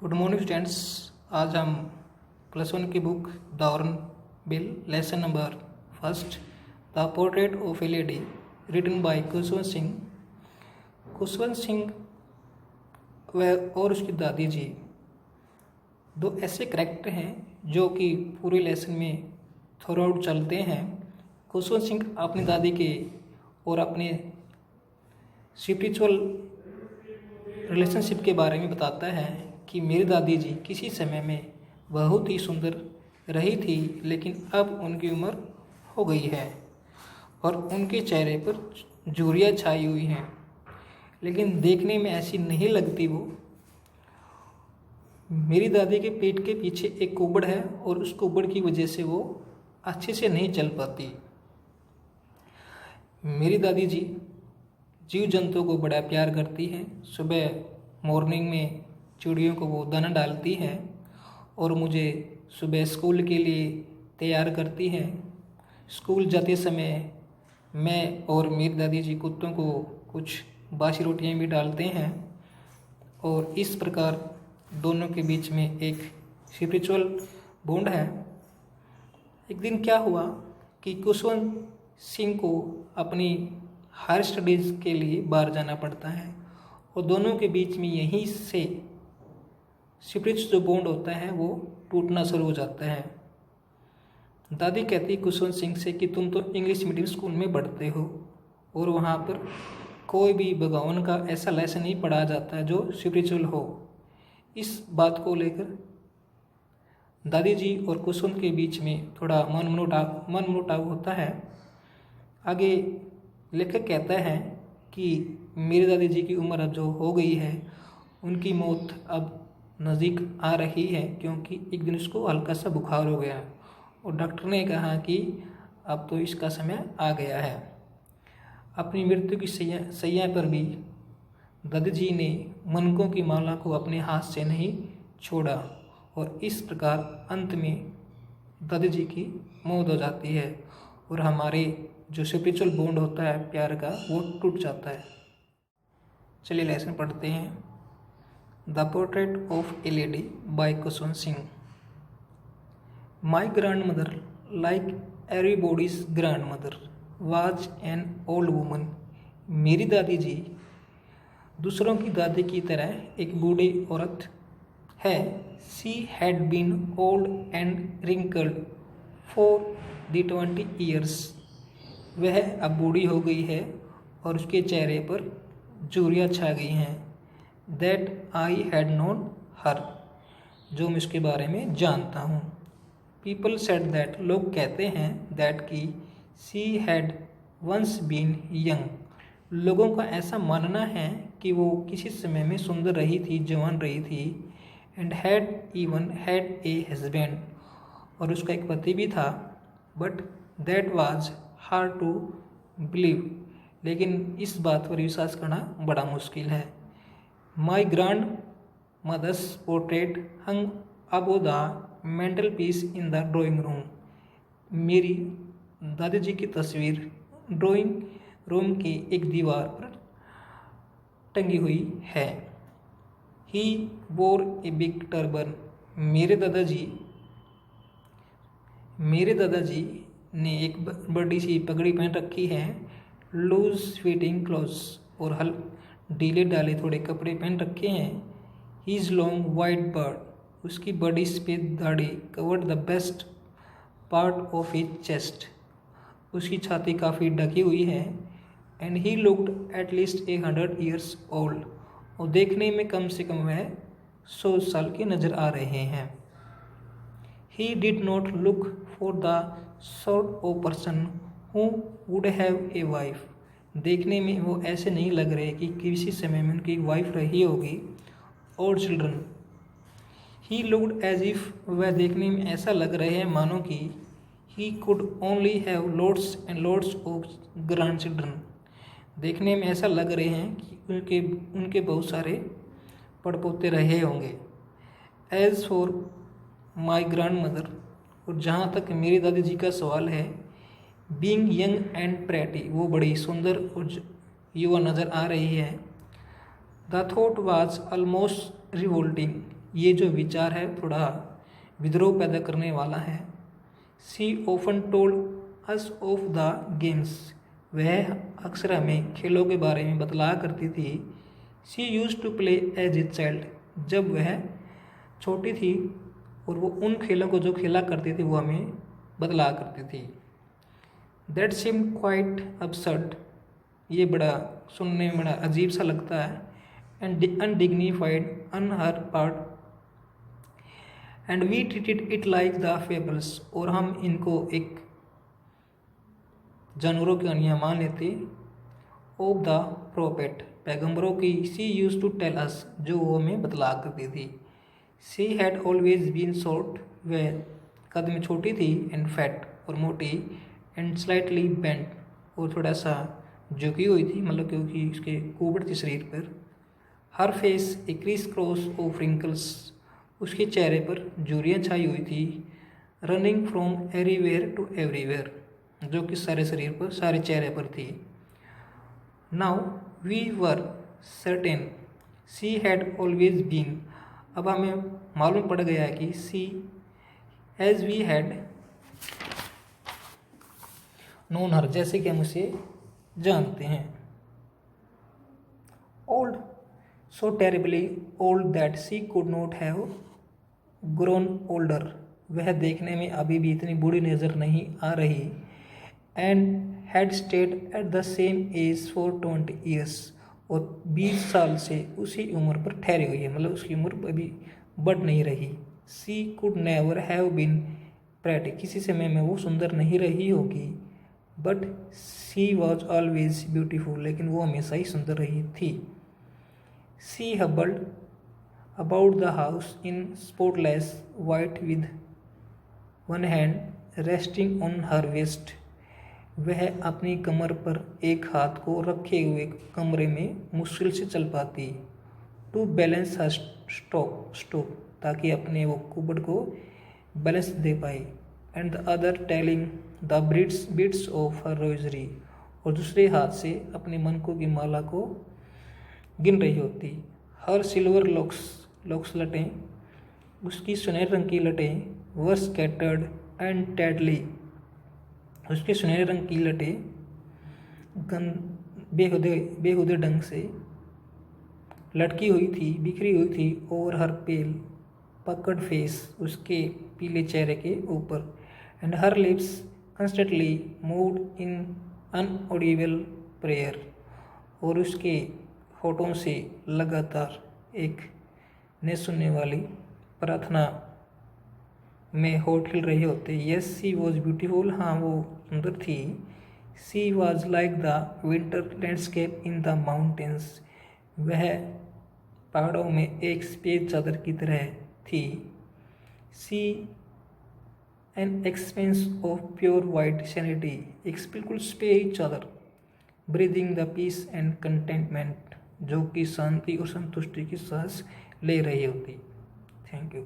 Good morning students. आज हम class 1 की book the Hornbill lesson number first the portrait of a lady written by Khushwant Singh. Khushwant Singh वह और उसकी दादी जी दो ऐसे करैक्टर हैं जो कि पूरे लेसन में थ्रू आउट चलते हैं। खुशवंत सिंह अपनी दादी के और अपने स्पिरिचुअल रिलेशनशिप के बारे में बताता है कि मेरी दादी जी किसी समय में बहुत ही सुंदर रही थी, लेकिन अब उनकी उम्र हो गई है और उनके चेहरे पर झुर्रियाँ छाई हुई हैं, लेकिन देखने में ऐसी नहीं लगती। वो मेरी दादी के पेट के पीछे एक कुबड़ है और उस कुबड़ की वजह से वो अच्छे से नहीं चल पाती। मेरी दादी जी जीव जंतुओं को बड़ा प्यार करती हैं। सुबह मॉर्निंग में चिड़ियों को वो दाना डालती हैं और मुझे सुबह स्कूल के लिए तैयार करती हैं। स्कूल जाते समय मैं और मेरी दादी जी कुत्तों को कुछ बासी रोटियां भी डालते हैं और इस प्रकार दोनों के बीच में एक स्पिरिचुअल बॉन्ड है। एक दिन क्या हुआ कि खुशवंत सिंह को अपनी हायर स्टडीज़ के लिए बाहर जाना पड़ता है और दोनों के बीच में यहीं से स्पिरिचुअल जो बॉन्ड होता है वो टूटना शुरू हो जाता है। दादी कहती खुशवंत सिंह से कि तुम तो इंग्लिश मीडियम स्कूल में पढ़ते हो और वहाँ पर कोई भी भगवान का ऐसा लेसन नहीं पढ़ाया जाता जो स्पिरिचुअल हो। इस बात को लेकर दादी जी और खुशवंत के बीच में थोड़ा मनमुटाव होता है। आगे लेखक कहता है कि मेरी दादी जी की उम्र अब जो हो गई है, उनकी मौत अब नज़दीक आ रही है, क्योंकि एक दिन उसको हल्का सा बुखार हो गया और डॉक्टर ने कहा कि अब तो इसका समय आ गया है। अपनी मृत्यु की सैया पर भी दादी जी ने मनकों की माला को अपने हाथ से नहीं छोड़ा और इस प्रकार अंत में दादी जी की मौत हो जाती है और हमारे जो स्पिरिचुअल बॉन्ड होता है प्यार का, वो टूट जाता है। चलिए लेसन पढ़ते हैं। The portrait of a lady by Khushwant Singh. My grand mother, like everybody's grand mother, was an old woman. मेरी दादी जी दूसरों की दादी की तरह एक बूढ़ी औरत है। She had been old and wrinkled for the 20 years. वह अब बूढ़ी हो गई है और उसके चेहरे पर झुर्रियाँ छा गई हैं। दैट आई हैड नोन हर, जो मैं उसके बारे में जानता हूँ। पीपल सेड दैट, लोग कहते हैं दैट की she had once been young. लोगों का ऐसा मानना है कि वो किसी समय में सुंदर रही थी, जवान रही थी। And had even had a husband, और उसका एक पति भी था। But that was hard to believe, लेकिन इस बात पर विश्वास करना बड़ा मुश्किल है। My grand mother's portrait hung above the mantel piece in the drawing room. मेरी दादी जी की तस्वीर ड्राइंग रूम की एक दीवार पर टंगी हुई है। ही वोर ए बिग टर्बन। मेरे दादाजी ने एक बड़ी सी पगड़ी पहन रखी है। लूज फिटिंग क्लोथ्स, और ढीले डाले थोड़े कपड़े पहन रखे हैं। हीज लॉन्ग वाइट बर्ड, उसकी बड़ी सफ़ेद दाढ़ी covered the best part of his chest, उसकी छाती काफ़ी ढकी हुई है। And he looked at least 100 years old, और देखने में कम से कम वह 100 साल के नज़र आ रहे हैं। He did not look for the sort of person who would have a wife. देखने में वो ऐसे नहीं लग रहे कि किसी समय में उनकी वाइफ रही होगी और children. He looked as if, वह देखने में ऐसा लग रहे हैं मानो कि he could only have lots and lots of grand children. देखने में ऐसा लग रहे हैं कि उनके बहुत सारे पड़पोते रहे होंगे। As for my grand mother, और जहाँ तक मेरी दादी जी का सवाल है, बीइंग यंग एंड प्रेटी, वो बड़ी सुंदर और युवा नज़र आ रही है। The thought was almost revolting, ये जो विचार है थोड़ा विद्रोह पैदा करने वाला है। She often told us of the games, वह अक्सर हमें खेलों के बारे में बतलाया करती थी। She use to play as a child, जब वह छोटी थी और वो उन खेलों को जो खेला करती थी वो हमें बतलाया करती थी। दैट सीम क्वाइट absurd, ये बड़ा सुनने में बड़ा अजीब सा लगता है। And undignified on her part, and we treated it like the fables, और हम इनको एक जानवरों की कहानियाँ मान लेते। ऑफ द प्रोफेट, पैगंबरों की। She use to tell us, जो वो हमें बतला करती थी। She had always been short, वह कद में छोटी थी। एंड फैट, और मोटी। एंड स्लाइटली बेंट, और थोड़ा सा झुकी हुई थी, मतलब क्योंकि उसके कुबड़ थी शरीर पर। Her face a criss cross of wrinkles, उसके चेहरे पर झुर्रियाँ छाई हुई थी। Running from everywhere to everywhere, जो कि सारे शरीर पर, सारे चेहरे पर थी। Now we were certain she had always been, अब हमें मालूम पड़ गया है कि she as we had known her, जैसे कि हम उसे जानते हैं। Old, so terribly old that she could not have grown older, वह देखने में अभी भी इतनी बूढ़ी नज़र नहीं आ रही। And had stayed at the same age for 20 years, और 20 साल से उसी उम्र पर ठहरी हुई है, मतलब उसकी उम्र अभी बढ़ नहीं रही। She could never have been pretty, किसी समय में वो सुंदर नहीं रही होगी। But she was always beautiful, लेकिन वो हमेशा ही सुंदर रही थी। She hobbled about the house in spotless white with one hand resting on her waist, वह अपनी कमर पर एक हाथ को रखे हुए कमरे में मुश्किल से चल पाती। टू बैलेंस हर स्टोक, ताकि अपने वो कुबड़ को बैलेंस दे पाए। And the other telling the beads of her rosary, और दूसरे हाथ से अपने मनकों की माला को गिन रही होती। हर सिल्वर लॉक्स लटें, उसकी सुनहरे रंग की लटें, वर स्कैटर्ड एंड टेडली, उसके सुनहरे रंग की लटें बेहुदे ढंग से लटकी हुई थी, बिखरी हुई थी। और हर पेल पकड़ फेस, उसके पीले चेहरे के ऊपर। And her lips constantly moved in inaudible prayer, और उसके होठों से लगातार एक न सुनने वाली प्रार्थना में होठ हिल रहे होते। यस सी वॉज ब्यूटीफुल, हाँ वो सुंदर थी। She was like the winter landscape in the mountains, वह पहाड़ों में एक सफ़ेद चादर की तरह थी। She an expanse of pure white sanity, एक बिल्कुल सफ़ेद चादर। Breathing the peace and contentment, जो कि शांति और संतुष्टि की सांस ले रही होती। Thank you.